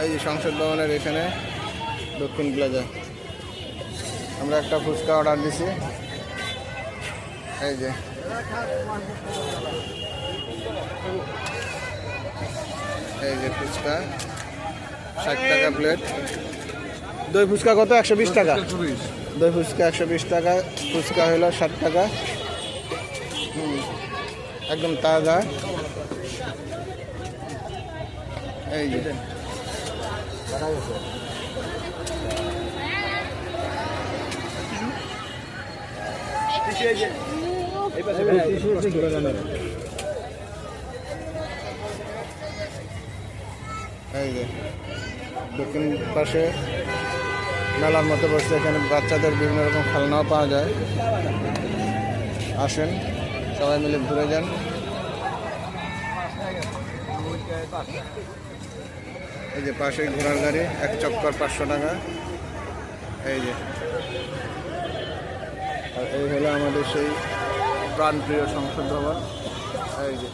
এই যে সংসদ ভবনের এখানে দক্ষিণ প্লাজা। আমরা একটা ফুচকা অর্ডার দিছি। এই যে ফুচকা 60 টাকা প্লেট। দই ফুচকা কত? 120 টাকা। দই ফুচকা 120 টাকা, ফুচকা হলো 60 টাকা। একদম তাজা। এই যে দক্ষিণ পাশে মেলার মতো বসে, এখানে বাচ্চাদের বিভিন্ন রকম খেলনাও পাওয়া যায়। আসেন সবাই মিলে ঘুরে যান। এই যে পাশে ঘোড়ার গাড়ি, এক চক্কর 500 টাকা। এই যে, আর এই হলো আমাদের সেই প্রাণপ্রিয় সংসদ ভবন। এই যে